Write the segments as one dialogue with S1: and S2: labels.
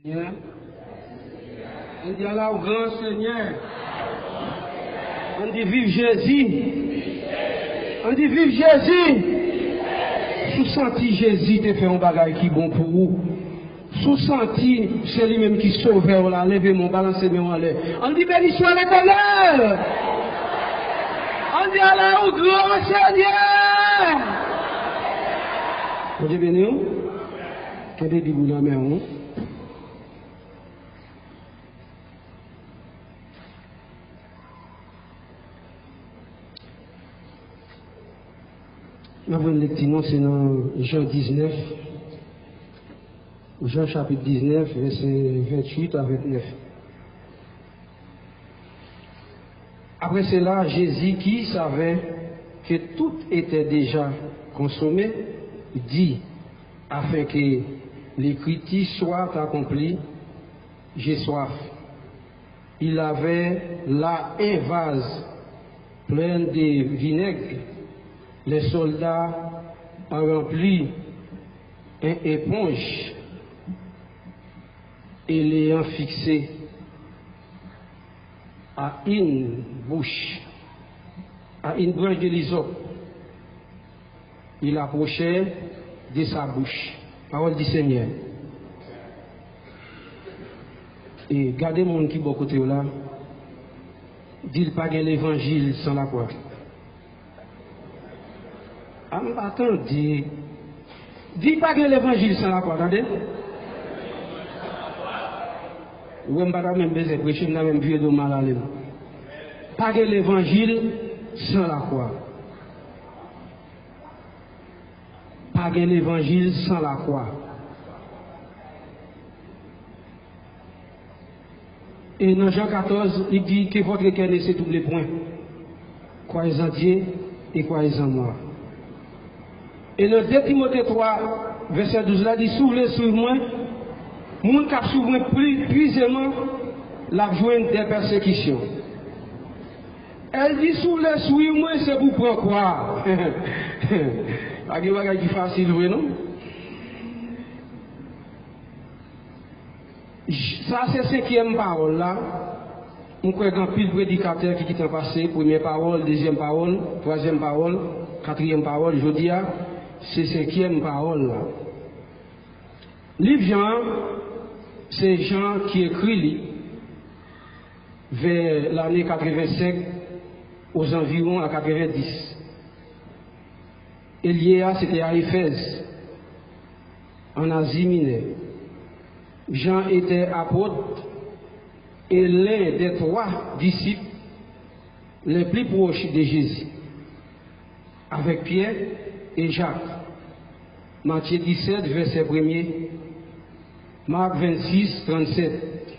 S1: Seigneur. On dit Allah au grand Seigneur. On dit vive Jésus. On dit vive Jésus. Sous senti Jésus te fait un bagage qui est bon pour vous. Sous senti c'est lui-même qui sauve. On l'a levé mon balancé mais on l'air. On dit béni soit l'Éternel. On dit Allah au grand Seigneur. On dit béni. Qu'est-ce que vous la main? Ma bonne lecture, c'est dans Jean 19, Jean chapitre 19, verset 28 à 29. Après cela, Jésus, qui savait que tout était déjà consommé, dit, afin que l'écriture soit accomplie, j'ai soif. Il avait là un vase plein de vinaigre. Les soldats ont rempli une éponge et l'ayant fixé à une bouche, à une branche de l'hysope, il approchait de sa bouche. Parole du Seigneur. Et gardez mon qui bon côté là, dit pas que l'évangile sans la croix. Attendez. Dis pas que l'évangile sans la croix, attendez. Ou même pas même besoin de prêcher, même vieux de mal à l'aise. Pas que l'évangile sans la croix. Pas que l'évangile sans la croix. Et dans Jean 14, il dit que votre cœur ne tous les points. Croyez en Dieu et croyez en moi. Et le 2 Timothée 3, verset 12, là dit, soufflez sur moi, moun qui souffre plus puisamment, la joindre des persécutions. Elle dit, soufflez sur moi, c'est pour prendre quoi? Pas de bagage qui facile, non? Ça, c'est la 5e parole là. On croit qu'un pile prédicateur qui est passé, première parole, deuxième parole, troisième parole, quatrième parole, je dis, c'est 5e parole là. Livre Jean, c'est Jean qui écrit vers l'année 85 aux environs à 90. Elia, c'était à Éphèse, en Asie mineure. Jean était apôtre et l'un des 3 disciples les plus proches de Jésus, avec Pierre et Jacques. Matthieu 17, verset 1er, Marc 26, 37.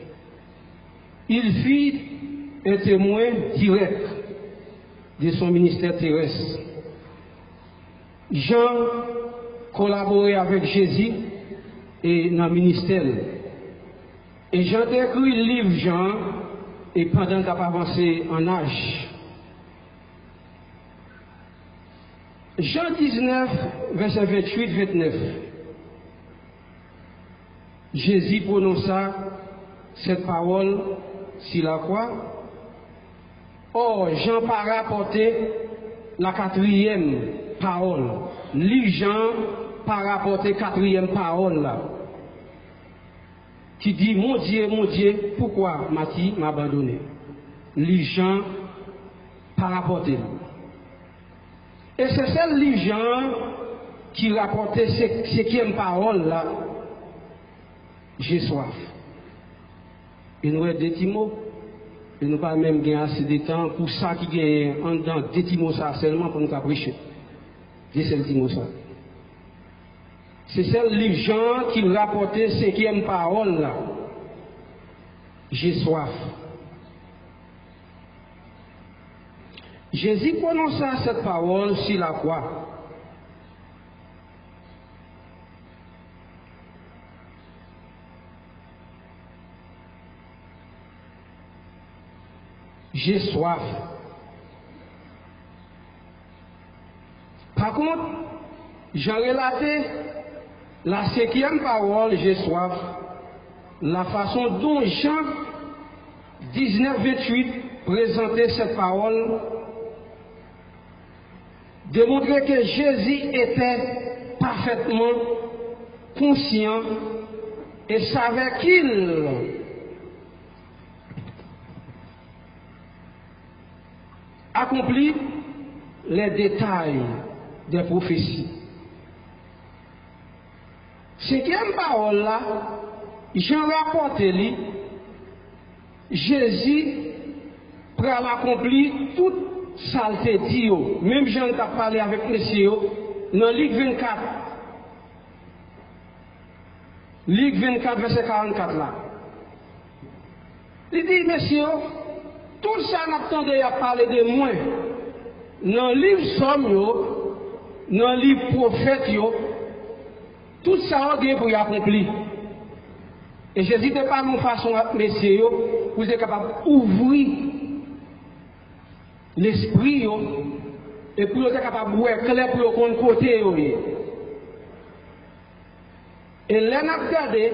S1: Il fit un témoin direct de son ministère terrestre. Jean collaborait avec Jésus et dans le ministère. Et Jean a écrit le livre Jean, et pendant qu'il a avancé en âge. Jean 19, verset 28-29. Jésus prononça cette parole sur la croix. Or, Jean pas rapporté la 4e parole. Livre Jean pas rapporté 4e parole là. Qui dit, mon Dieu, pourquoi m'as-tu abandonné? Les gens par rapporté. Et c'est celle les gens qui rapportait ce 5e parole là. J'ai soif. Et nous avons 2 mots. Et nous pas même gagner assez de temps pour ça qui gagne en dedans 2 mots ça seulement pour nous prêcher. C'est celle mots ça. C'est celle les gens qui rapportaient 5e parole là. J'ai soif. Jésus prononça cette parole sur la croix. J'ai soif. Par contre, j'ai relaté la 5e parole, j'ai soif. la façon dont Jean 19:28 présentait cette parole démontrait que Jésus était parfaitement conscient et savait qu'il accomplit les détails des prophéties. Cinquième parole là, Jean rapporte Jésus pour accomplir toute saleté dit. Même Jean t'a parlé avec monsieur dans Luc 24. Luc 24 verset 44 là. Il dit messieurs, tout ça n'attendait à parler de moi. Dans le livre Somme, dans le livre Prophète, tout ça on pour y accomplir. Et Jésus n'était pas de façon, messieurs, vous êtes capable d'ouvrir l'esprit et pour être capable de voir clair pour le côté. Et là, on a regardé.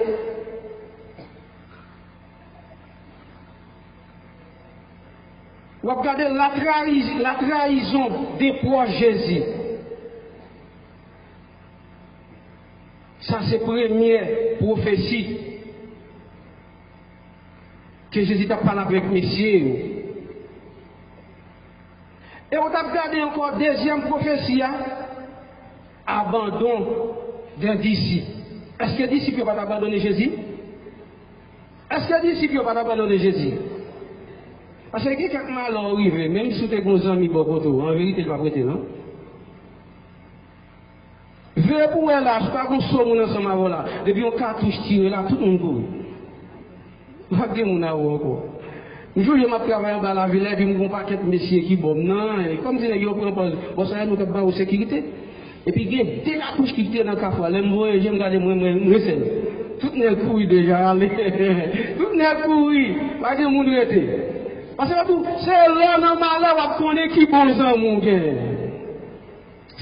S1: Vous regardez la trahison des proches Jésus. Ça, c'est la première prophétie que Jésus a parlé avec messieurs. Et on a regardé encore deuxième prophétie, abandon d'un disciple. Est-ce que les disciples ne vont pas abandonner Jésus? Est-ce que les disciples ne vont pas abandonner Jésus? Parce que quelqu'un mal arrivé, même si tu es gros ami, en vérité, il ne va pas prêter, non? Veuillez pour elle là, je ne sais pas qu'on soit ensemble avant là. Depuis on cartouche tiré là, tout le monde court. Je ne sais pas si on a encore. Un jour, je m'ai travaillé dans la ville, et puis je me paquet de messieurs qui bon. Non, comme si je propose, bon, ça nous avons pas sécurité. Et puis, il y a des cartouches qui étaient dans le café. Je me regarde, tout le monde court déjà. Tout le monde court. Pas de monde était. Parce que c'est l'homme malheur qui connaît qui bon amis gagne.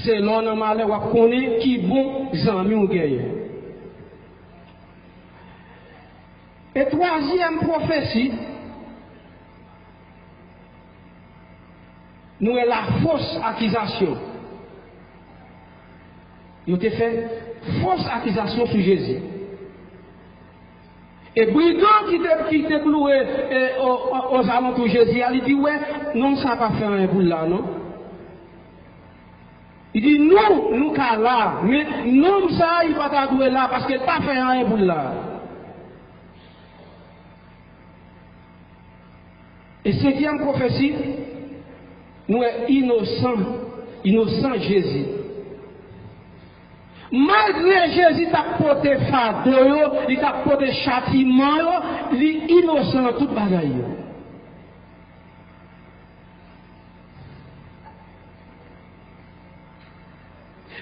S1: C'est l'homme malheur qui connaît qui bon amis gagne. Et troisième prophétie, nous est la fausse accusation. Il a fait fausse accusation sur Jésus. Et brigand qui était cloué aux alentours de Jésus, il dit, ouais, non, ça va pas faire un bout là, non? Il dit, nous, là, mais non, ça, il va pas jouer là, parce qu'il n'a pas fait un bout là. Et septième prophétie, nous sommes innocent Jésus. Malgré Jésus t'a porté fardeau, il t'a porté châtiment, il est innocent dans toute bagaille.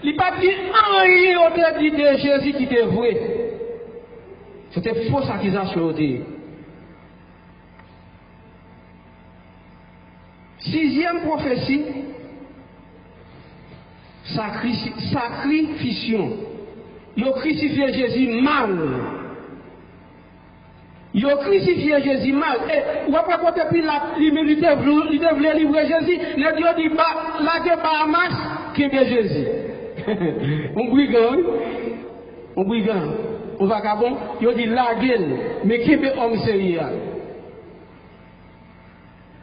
S1: Il n'a pas dit rien au dit de Jésus qui était vrai. C'était une fausse accusation. Sixième prophétie, sacrification. Ils ont crucifié Jésus mal. Ils ont crucifié Jésus mal. Et vous avez pas puis l'humilité, il devait livrer Jésus. Les dieux disent, la guerre par masse, qui est Jésus. On brigand, on vagabond, il dit la gueule, mais qui est homme sérieux.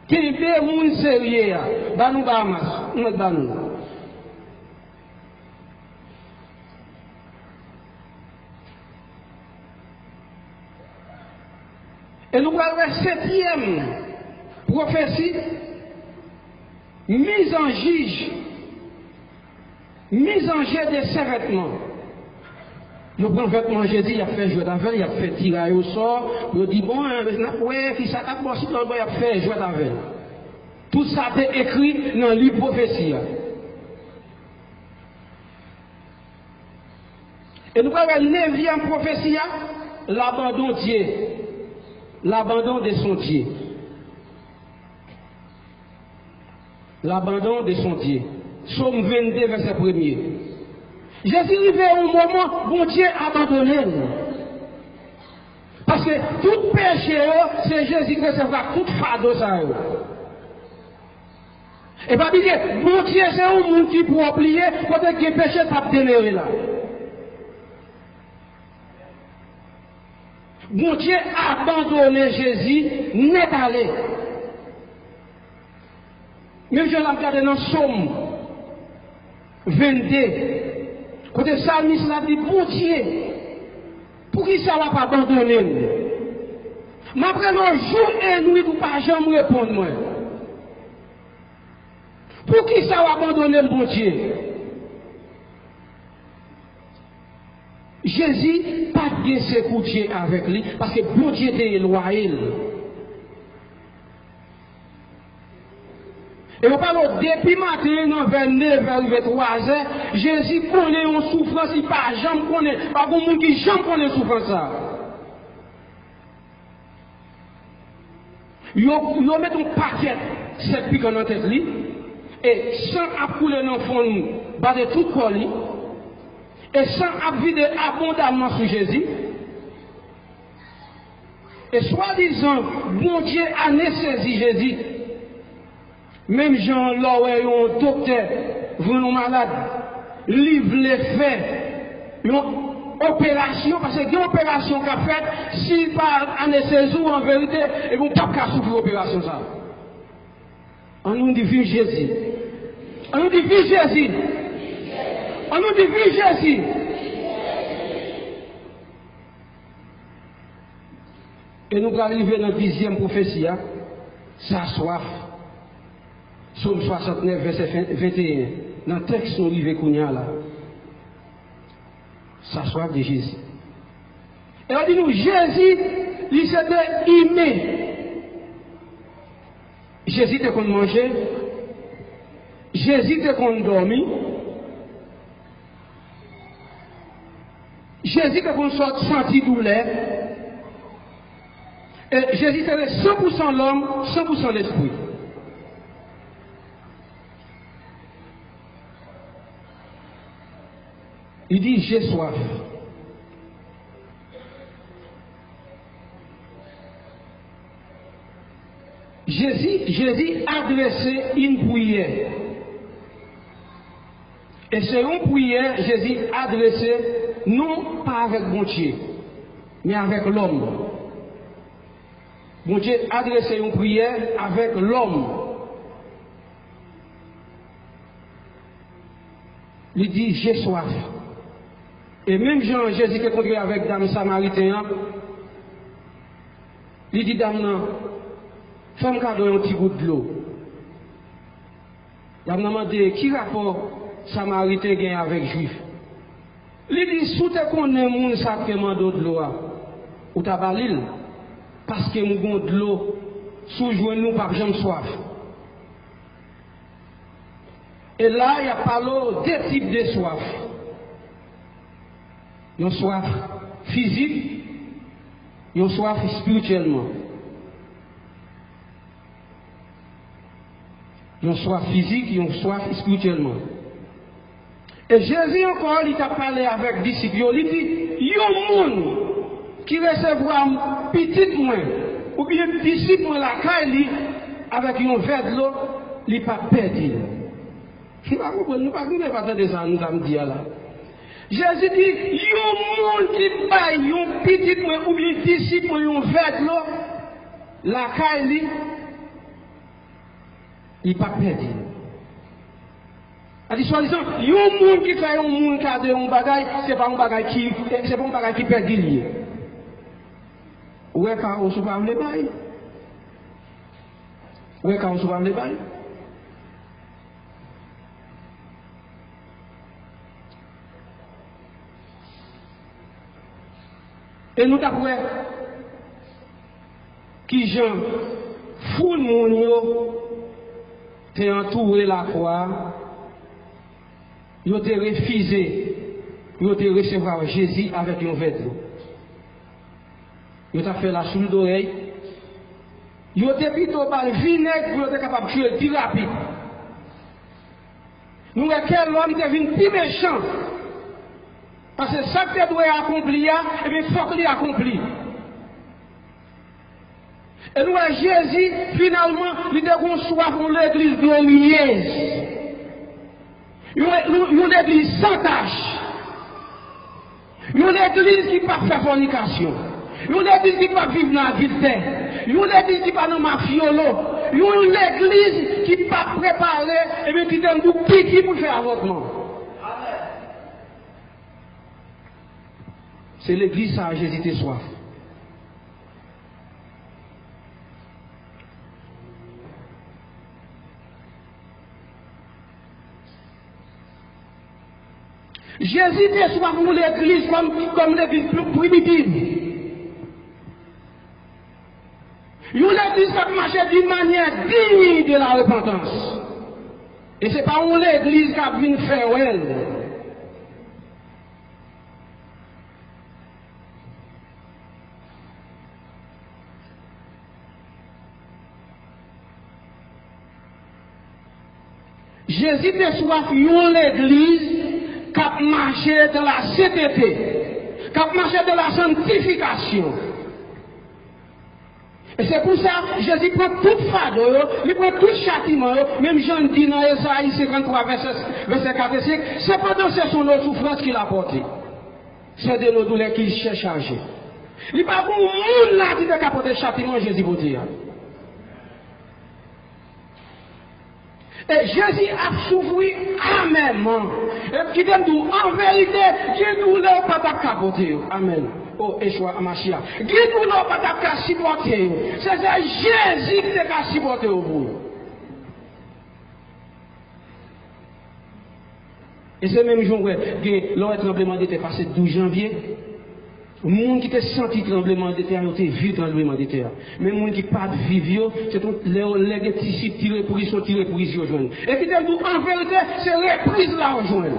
S1: Qui est moun sérieux, banou Bahamas, nous banou. Et nous voyons la septième prophétie, mise en juge, mise en jet de ses vêtements. Nous prenons vêtements Jésus, il a fait jouer d'avant, il a fait tirer au sort, il dit bon, ouais, qui ça t'a bossé, il a fait jouer d'avant. Tout ça est écrit dans le livre prophétie. Et nous voyons la neuvième prophétie, l'abandon de Dieu. L'abandon de son Dieu. L'abandon de son Dieu. Somme 22, verset 1er. Jésus arrivé au moment où Dieu a abandonné. Parce Parce que tout péché, c'est Jésus qui recevra tout fardeau ça. Et pas dire, bon Dieu, c'est un monde qui peut oublier, peut-être que le péché t'a dénéré là. Bon Dieu a abandonné Jésus, net allé. Même je l'ai regardé dans Somme 22. Côté Salmis l'a dit, bon Dieu, pour qui ça va pas abandonner? Mais après un jour et nuit, vous ne pas jamais répondre moi. Pour qui ça va abandonner mon Dieu? Jésus pas de s'écouter avec lui parce que bon Dieu était éloigné. Et on parle depuis matin, vers 9 vers 3 heures, Jésus connaît une souffrance, il pas jamais connaît, pas bon monde qui jamais connaît souffrance ça. Ils mettent un paquet, cette pique dans tête li, et sans accouler dans le fond, battre tout colis, et sans vider abondamment sur Jésus. Et soi-disant, bon Dieu a saisi Jésus. Même Jean Lowe, un docteur, vraiment malade, livre les faits, une opération, parce que une opération qu'a faite, s'il pas anesthésie en vérité, et vous pas qu'à souffrir l'opération ça. On nous dit vive Jésus. On nous dit vive Jésus. On nous dit vive Jésus. Et nous allons arriver dans la 10e prophétie, sa soif. Psaume 69, verset 21. Dans le texte, nous arrivons là. Sa soif de Jésus. Et on dit nous, Jésus, il s'était aimé. Jésus était qu'on mangeait. Jésus était qu'on dormit. Jésus était qu'on senti douleur. Et Jésus était 100% l'homme, 100% l'esprit. Il dit, j'ai soif. Jésus a adressé une prière. Et c'est une prière, Jésus a adressé, non pas avec bon Dieu, mais avec l'homme. Bon Dieu a adressé une prière avec l'homme. Il dit, j'ai soif. Et même Jean, Jésus qui est conduit avec dame Samaritain, il dit, dame, non, femme cadeau un petit bout de l'eau. Il a demandé, qui rapport Samaritain gagne avec Juif? Il dit, sous te connais moun sa demande de l'eau, ou ta balil, parce que nous avons de l'eau, sous nous par jamais soif. Et là, il y a parlé deux types de soif. Une soif physique, une soif spirituellement. Une soif physique, une soif spirituellement. Et Jésus encore, il a parlé avec les disciples, il dit, il y a un monde qui recevra un petit moins, ou bien un disciple la caille avec un verre de l'eau, il n'est pas perdu. Nous ne pouvons pas de ça, nous avons dit là. Jésus dit, il y a un monde qui paye un petit moins, ou bien un disciple un verre de l'eau, la caille, il n'est pas perdu. A dit, soi-disant, il y a un monde qui fait un monde qui a de un bagage, c'est pas un bagage qui perd lié. Où est-ce qu'on se parle les bails? Où est-ce qu'on se parle les bails? Et nous avons qui gens fou de mon t'es entouré la croix. Ils ont refusé, ils ont recevoir Jésus avec un verre d'eau. Ils ont fait la soule d'oreille. Ils ont plutôt par le vinaigre pour être capable de tuer plus rapide. Nous avons quel homme devient plus méchant. Parce que ça que tu dois accomplir, et bien il faut que tu accomplis. Et nous, Jésus, finalement, il a soif pour l'église glorieuse. Une église sans tâche. Une église qui ne pas faire fornication. Une église qui ne pas vivre dans la adultère. Une église qui ne pas dans la mafiolo. Une église qui ne pas préparer et bien qui donne du piquet pour faire avortement. C'est l'église, ça a Jésus était soif. Jésus était soif pour l'église comme l'église plus primitive. Une église qui marche d'une manière digne de la repentance. Et ce n'est pas une église qui a venu faire elle. Jésus était soif pour l'église qui a marché dans la sainteté, qui a marché dans la sanctification. Et c'est pour ça que Jésus prend tout fardeau, il prend tout châtiment, même Jean dit dans Esaïe 53, verset 4 et 5, c'est pas dans ce sont nos souffrances qu'il a portées. C'est de nos douleurs qu'il cherche à changer. Il n'y a pas de monde là qui peut apporter le châtiment, Jésus vous dire. Et Jésus a souffert amèrement. Et qui donne tout, en vérité, Dieu nous l'a pas capoté. Amen. Oh, Échoua, Amachia. Dieu nous l'a pas supporté. C'est Jésus qui t'a supporté au bout. Et c'est même jour que le tremblement de terre passé 12 janvier. Le monde qui t'a senti tremblement de terre, il était vu tremblement de terre. Mais le monde qui pas de vivre, c'est tout les tissus tirés pour ils sont tirés pour ils rejoindre. Et qui t'a dit en vérité, c'est reprise là rejoindre.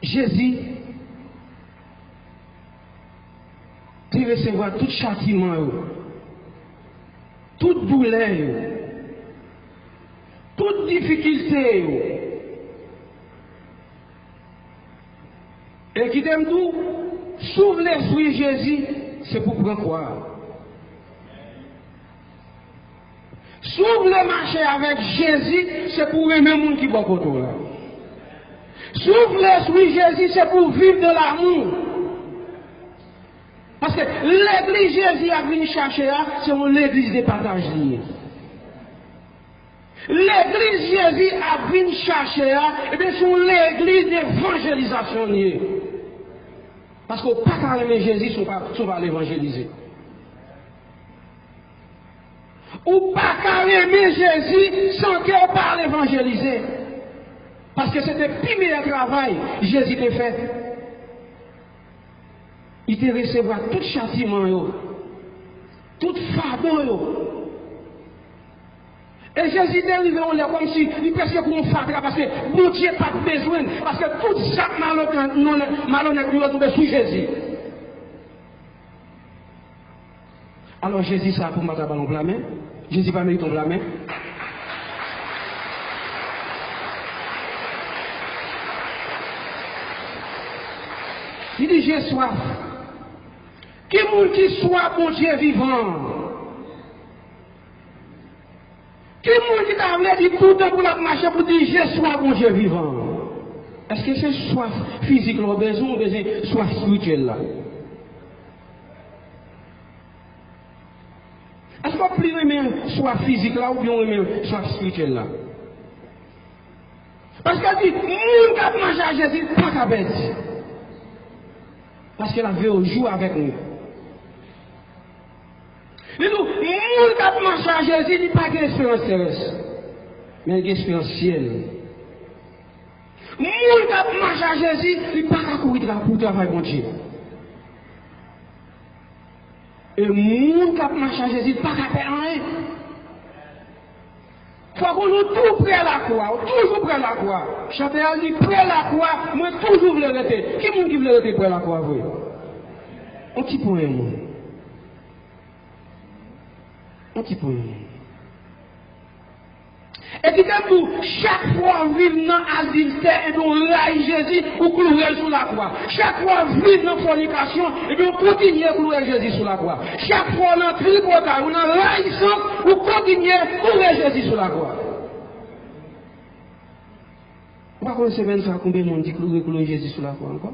S1: Jésus tu recevoir tout châtiment, toute douleur, toute difficulté. Et qui t'aime tout, s'ouvre l'esprit Jésus, c'est pour prendre quoi? S'ouvre le marché avec Jésus, c'est pour aimer le monde qui va autour là. S'ouvre l'esprit Jésus, c'est pour vivre de l'amour. Parce que l'église Jésus a venu chercher, c'est l'église de partage lié. L'église Jésus a venu chercher, et bien c'est l'église d'évangélisation liée. Parce qu'on ne peut pas aimer Jésus sans pas l'évangéliser. Ou pas aimer Jésus sans qu'on pas l'évangéliser. Parce que c'était le premier travail que Jésus a fait. Il te recevra tout châtiment, tout fardeau. Et Jésus est arrivé en l'air comme si il presque pour un fardeau, parce que mon Dieu n'a pas besoin, parce que tout ça malhonnête nous retrouve sous Jésus. Alors Jésus, ça a pour mettre ballon blâmé. Jésus va mettre ton blâmé. Il dit j'ai soif. Qui monde qui soit bon Dieu vivant? Qui monde qui t'a dit tout le temps pour la marcher pour dire j'ai soif bon Dieu vivant? Est-ce que c'est soif physique là, besoin ou besoin soif spirituelle là? Est-ce qu'on peut aimer soif physique là ou bien on aimer soif spirituelle là? Parce qu'elle dit, monde qui a mangé à Jésus, pas qu'à bête. Parce qu'elle avait au jour avec nous. Les gens qui ont marché à Jésus, il n'y a pas d'espérance terrestre, mais une espérance ciel. Les gens qui ont marché à Jésus, il n'y a pas de courir pour travailler pour Dieu. Et les gens qui ont marché à Jésus, il n'y a pas de faire rien. Il faut qu'on nous tout près à la croix, toujours près à la croix. Chanteur dit près à la croix, moi toujours le rester. Qui est-ce qui veut le rester près à la croix? Un petit point. Un petit point. Et qui t'aime pour chaque fois vivre dans l'adultère, et bien on raille Jésus ou clouer sur la croix. Chaque fois vivre dans la fornication, et bien on continue à clouer Jésus sur la croix. Chaque fois on a tripotage, on a raillissance, on continue à clouer Jésus sur la croix. Par contre, c'est même ça combien de monde dit clouer Jésus sur la croix encore?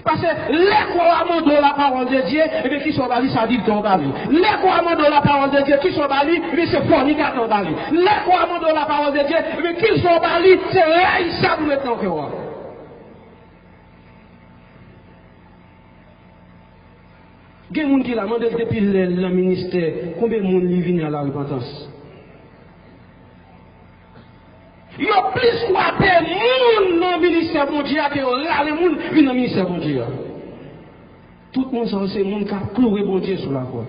S1: Parce que les couramment de la parole de Dieu, et bien qui sont bali, ça dit ton bali. Les couramment de la parole de Dieu, qui sont bali, et bien c'est fornicateur bali. Les couramment de la parole de Dieu, et bien qui sont bali, c'est raïssable maintenant que moi. Il y a des gens qui l'ont demandé depuis le ministère, combien de monde vient à la repentance? Il y a plus quoi faire monde dans le ministère mondial que là les gens viennent dans le ministère mondial. Tout le monde sait c'est monde qui a cloué bon Dieu sur la croix.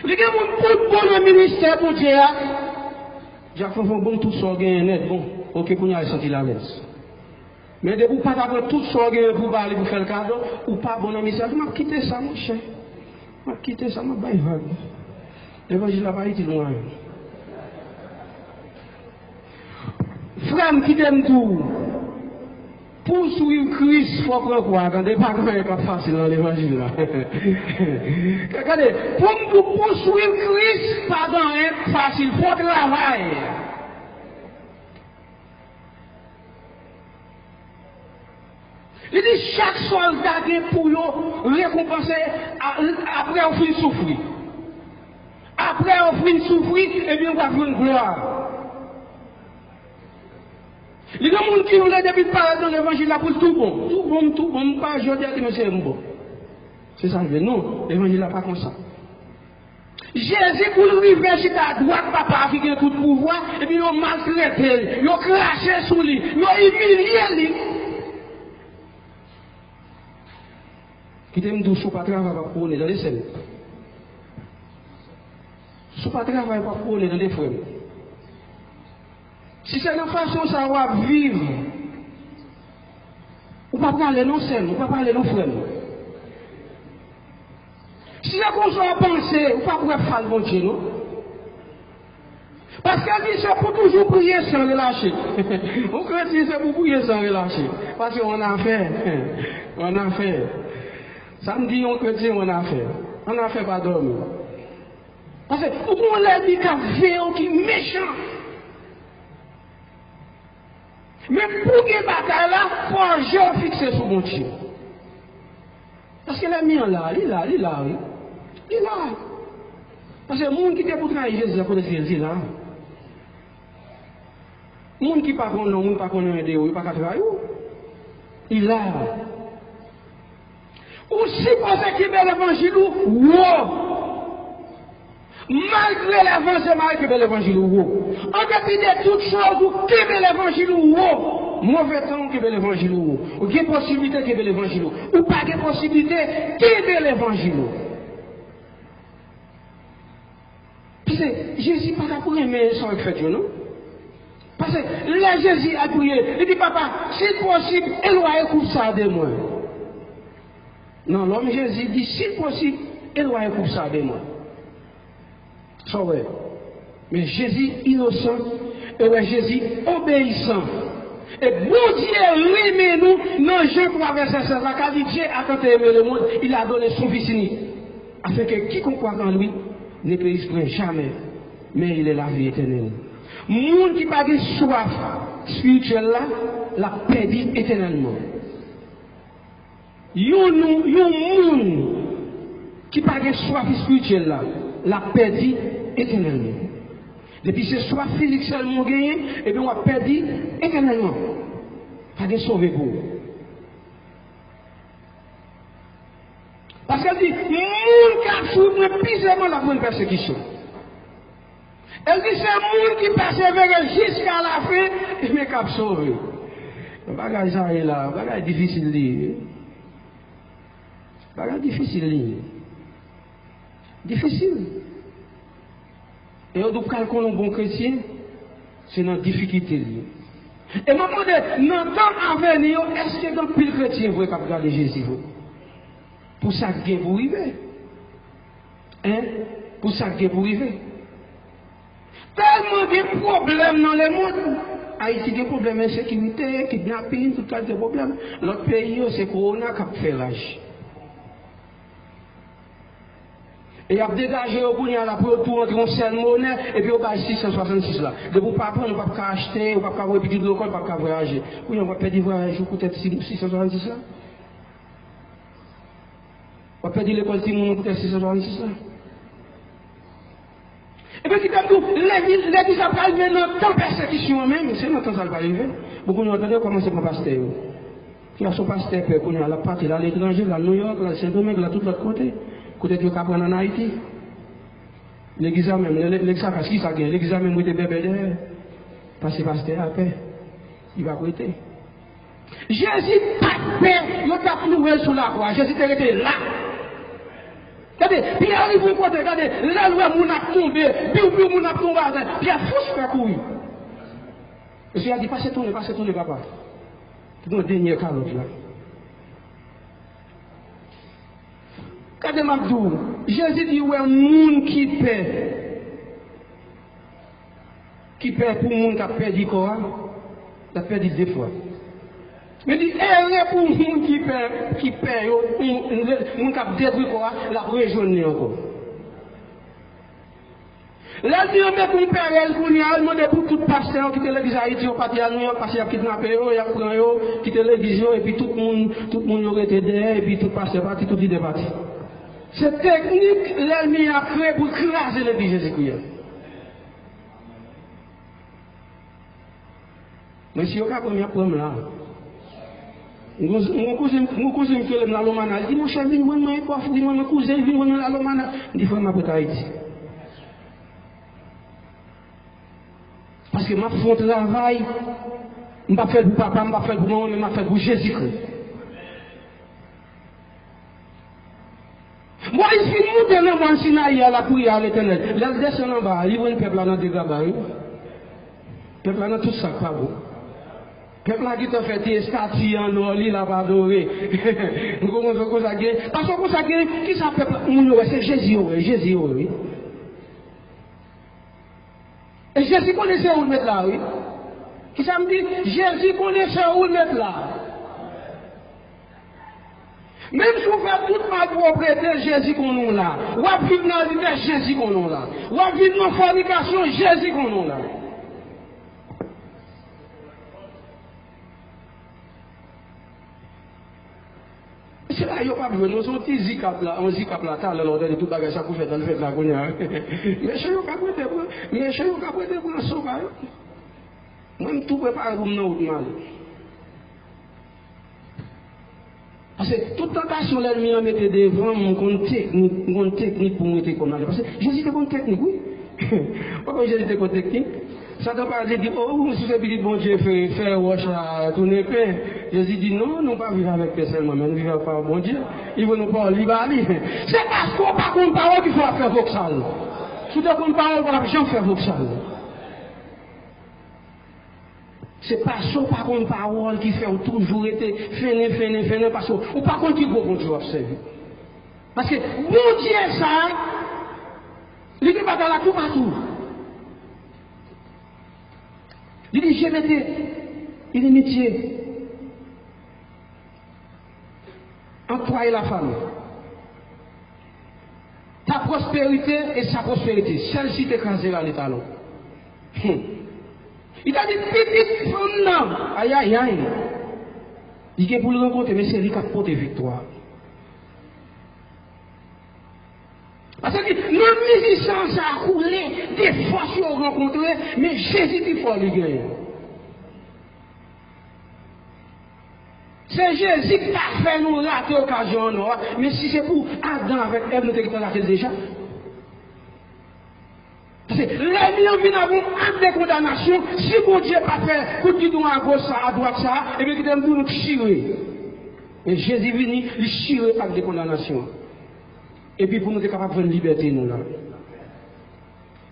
S1: Les gens qui bon dans le ministère mondial, j'ai fait bon tout ça net bon. OK qu'on y a senti la laisse. Mais de vous pas avoir tout ça pour parler pour faire le cadeau ou pas bon dans le ministère, m'a quitté ça mon cher. M'a quitté ça m'a bail. L'évangile n'a pas été loin. Frère qui t'aime tout, pour suivre Christ, il faut prendre quoi? Attendez, pas quand même facile dans l'évangile là. Regardez, pour poursuivre Christ, pas quand facile, il faut travailler. Il dit chaque soldat est pour récompenser après on finit souffrir. Après on finit souffrir, et bien on va faire une gloire. Les gens qui nous ont depuis parler dans l'évangile là pour tout bon, pas je dis que c'est bon. C'est ça, non, l'évangile là pas comme ça. Jésus pour lui venir à droite, papa africain tout pouvoir, et puis ils ont maltraité, ils ont craché sur lui, ils ont humilié lui. Qui t'aime tout sous pas travail pour prôner dans les scènes. Sous pas travail pour prôner dans les frères. Si c'est une façon ça va vivre, ou pas parler non scène, ou pas parler non frère. Si c'est qu'on soit pensé, ou pas pouvoir faire le bon Dieu, non? Parce qu'elle dit c'est pour toujours prier sans relâcher. On chrétien c'est pour prier sans relâcher. Parce qu'on a fait. On a fait. Samedi, on chrétien, on a fait. On a fait pas dormir. Parce que on l'a dit qu'à faire qui est méchant. Mais pour que bataille là, il faut un jour fixer sur mon Dieu. Parce que l'ami là, il est là. Parce que le monde qui était pour travailler Jésus, c'est là. Le monde qui ne connaît pas, le monde qui ne connaît pas, il ne peut pas travailler. Il est là. Aussi pour ce qui est de l'évangile, malgré l'avancée, malgré l'évangile, en dépit de toutes choses, qui est l'évangile, mauvais temps qui est l'évangile, ou quelle possibilité qui est l'évangile, ou pas de possibilité qui est l'évangile. Parce que Jésus n'a pas pour aimer son fait, non? Parce que là, Jésus a prié, il dit, papa, si possible, éloignez coupe ça de moi. Non, l'homme Jésus dit, si possible, éloignez coupe ça de moi. Ça ouais. Mais Jésus innocent, et ouais, Jésus obéissant. Et bon Dieu aimé nous, non, Jean 3 verset 16, car Dieu a tant aimé le monde, il a donné son fils unique, afin que quiconque croit en lui ne périsse point jamais, mais il est la vie éternelle. Monde qui n'a pas de soif spirituelle là, l'a perdu éternellement. Yon monde qui n'a pas de soif spirituelle là, l'a perdu éternellement. Depuis ce soir physique seulement gagné, et bien on a perdu éternellement. Pas de sauver pour vous. Parce qu'elle dit, moun qui a souffert puissamment la bonne persécution. Elle dit, c'est moun qui persévère jusqu'à la fin, mais qui a sauvé. Le bagage ça est là, le bagage difficile là. Le bagage difficile là. Difficile. Et on doit calculer un bon chrétien, c'est dans la difficulté. Et maman, dans le temps à venir, est-ce que dans le pile chrétien, vous pouvez regarder Jésus? pour ça que vous arrivez. Hein? Pour ça que vous arrivez. Tellement de problèmes dans le monde. Haïti a des problèmes d'insécurité, kidnapping, tout cas de problèmes. L'autre pays, c'est Corona qui a fait l'âge. Et il a dégagé au bout de la pour entrer en seule monnaie, et puis on va 666 là. De vous pas prendre, on va pas acheter, on va pas avoir petit de l'école, on va pas voyager. Oui, on va perdre voyage, peut-être 666 là. On va perdre l'école, peut-être 666 là. Et puis, l'église a pas arrivé dans tant de persécution même, c'est dans tant ça va arriver. Beaucoup nous entendez comment c'est mon pasteur. Qui a son pasteur, qu'on a la partie, là, à l'étranger, là, à New York, là, à Saint-Domingue, là, tout l'autre côté. Côté de Capran en Haïti. L'église a même, l'église a qui ça gagne, l'église a même, il était bébé derrière. Parce que pasteur a paix. Il va prêter. Jésus pas paix, il a ploué sur la croix. Jésus était resté là. Regardez, puis il arrive au côté, regardez, là où mon a tombé, puis mon a tombé, puis il a fouche fait courir. Et il a dit, passez tourner, papa. C'est mon dernier calotte là. Regardez Mabdou, Jésus dit, ouais, moun qui paie pour moun qui a perdu quoi, qui a perdu deux fois. Mais dit, elle pour moun qui paie, moun qui a détruit quoi, la rejoindre encore. Là, dit, on met pour père, elle, pour nous, demande pour tout pasteur qui était l'église Haïti, on partit à New York, parce qu'il a kidnappé, il a pris, quitter l'église, et puis tout le monde aurait été derrière, et puis tout pasteur parti, tout l'idée parti. Cette technique, l'ennemi a créé pour craser l'église Jésus-Christ. Mais si on a premier problème là, mon cousin qui est dans l'Alomana, il dit, mon cher, viens, mon cousin, viens dans l'Alomana. Il dit, il faut m'apporter Haïti. Parce que ma font travail, je ne vais pas faire pour papa, je ne vais pas faire pour maman, mais je vais faire pour Jésus-Christ. Moi, il suis monté dans le Sinaï à la prière à l'éternel. Là, il descend en bas, il voit le peuple dans des gabarits. Le peuple dans tout ça, pas beau. Le peuple qui t'a fait des statues en or, il a pas adoré. Nous commençons à ça. Parce que ça, qui ça peuple? C'est Jésus, Jésus, oui. Et Jésus connaissait où le mettre là, oui. Qui ça me dit? Jésus connaissait où le mettre là. Même si vous faites toute ma propriété, Jésus qu'on a là. Ou à vivre dans la vie, Jésus qu'on a là. Ou à vivre dans la fornication, Jésus qu'on a là. C'est là, il n'y a pas besoin. Nous sommes petits zikap là, on zikap là, t'as l'ordre de tout bagage, ça vous fait dans le fait de la gonia. Mais je ne sais pas prêter pour un sauvage. Moi, je tout prépare pour nous mal. Parce que toute tentation, l'ennemi a mis devant mon technique pour monter comme ça. Parce que Jésus était bonne technique, oui. Pourquoi Jésus était bonne technique? Ça ne doit pas dire, oh, vous souhaitez petit bon Dieu faire wash à tourner pain. Jésus dit, non, nous ne pas vivre avec personne, mais nous vivons avec bon Dieu. Il veut nous parler, il va aller. C'est parce qu'on n'a pas de parole qu'il faut faire voxal. Si tu as une parole, on n'a jamais faire voxal. C'est pas ça, par contre, parole qui fait toujours été fainé, parce que, ou par contre, il faut qu'on tu observe. Parce que, bon Dieu, ça, il n'est pas dans la tout partout. Il dit, j'ai metté, il est métier. Entre toi et la femme. Ta prospérité et sa prospérité. Celle-ci t'écraser dans les talons. Il a dit, petite femme, non. Aïe, aïe, aïe. Il est pour le rencontrer, mais c'est lui qui a porté victoire. Parce que nos musiciens, ça a coulé, des fois, si on rencontre, mais Jésus qui faut lui gagner. C'est Jésus qui a fait nous rater l'occasion, mais si c'est pour Adam avec Ève, nous avons raté déjà. Parce que l'ennemi vient avoir un acte de condamnation, si mon Dieu n'a pas fait, coup de doigt à gauche, à droite, ça, et bien qu'il aime nous chirer. Et Jésus est venu, il chirer acte de condamnation. Et puis pour nous être capables de faire une liberté, nous là.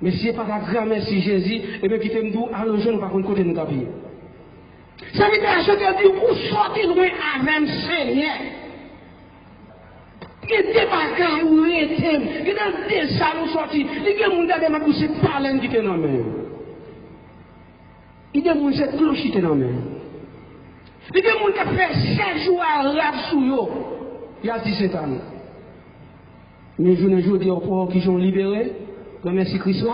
S1: Mais si ce n'est pas la grâce, merci Jésus, et bien qu'il aime nous, allons nous par contre côté nous taper. Ça veut dire, je te dis, vous sortez loin avec le Seigneur. Il y a des bagages où il y a des salons sortis. Il y a des gens qui ont poussé par l'un qui est dans la main. Il y a des gens qui ont cloche qui est dans la main. Il y a des gens qui ont fait 7 jours à rap sous eux. Il y a 17 ans. Mais je ne joue pas pour qui sont libérés. Merci Christ là.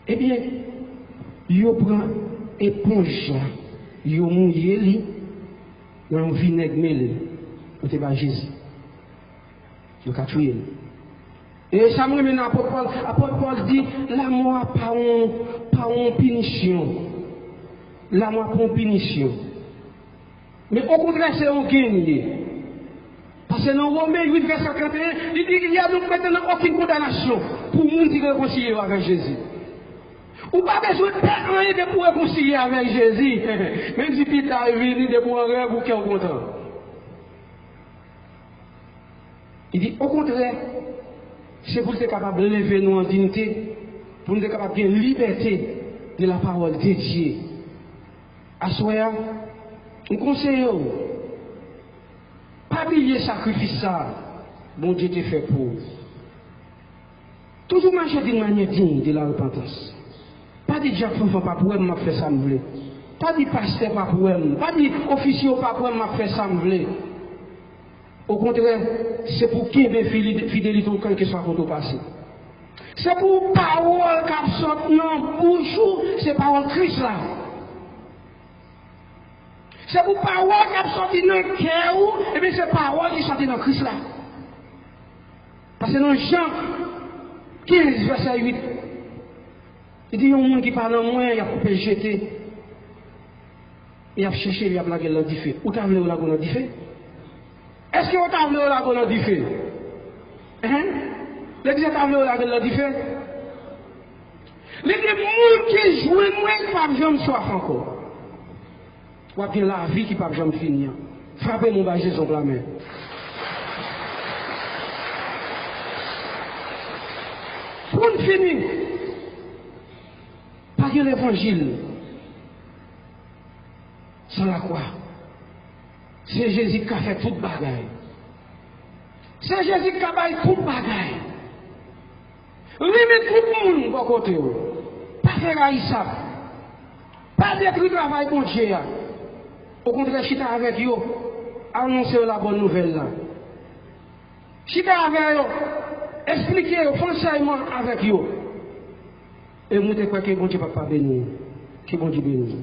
S1: Eh bien, ils prennent éponge, ils mouillent li, ils ont vinaigre mêlé. C'était pas Jésus. Ils ont tué. Et ça me ramène à l'apôtre Paul dit, l'amour n'a pas une punition. L'amour n'a pas une punition. Mais au contraire, c'est un gain. Parce que dans Romains 8, verset 51, il dit qu'il y a donc maintenant aucune condamnation pour les gens qui réconcilient avec Jésus. Ou pas besoin de faire rien pour réconcilier avec Jésus. Même si Peter est venu de pour un rêve ou qui est content. Il dit au contraire, c'est pour être capable de lever nous en dignité, pour nous être capable de liberté de la parole de Dieu. À soi, nous conseillons, pas oublier le sacrifice ça, bon Dieu t'a fait pour. Toujours marcher d'une manière digne de la repentance. Pas dit Jacques Fonfon, pas pour moi faire ça me voulait. Pas dit pasteur, pas pour moi. Pas dit officier, pas pour moi faire ça me voulait. Au contraire, c'est pour qui est fidélité au quel que soit le passé. C'est pour parole qui sort dans bouche, c'est parole Christ là. C'est pour parole qui sort dans le cœur, et bien c'est parole qui sort dans Christ là. Parce que dans Jean 15, verset 8, il dit, il y a un monde qui parle en moi, il a coupé jeté. Il a cherché, il a blagué dans le feu. Où t'as vu la gonne du feu? Est-ce que vous t'as vu la gonne du feu? Hein? L'église t'a vu la gonne du feu? Les gens qui jouent, moi, qui ne peuvent jamais soif encore. Ou bien la vie qui ne peut jamais finir. Frappez mon bagage sur la main. Pour finir, pas que l'évangile sans la croix. C'est Jésus qui a fait toute bagaille. C'est Jésus qui a fait toute bagaille. Limite tout le monde, bon côté. Pas faire haïssable. Pas détruire le travail pour Dieu. Au contraire, chita avec eux, annoncer la bonne nouvelle là. Chita avec eux, expliquer le conseillement avec eux. Et nous te croyons que bon Dieu ne peut pas bénir. Que bon Dieu bénisse.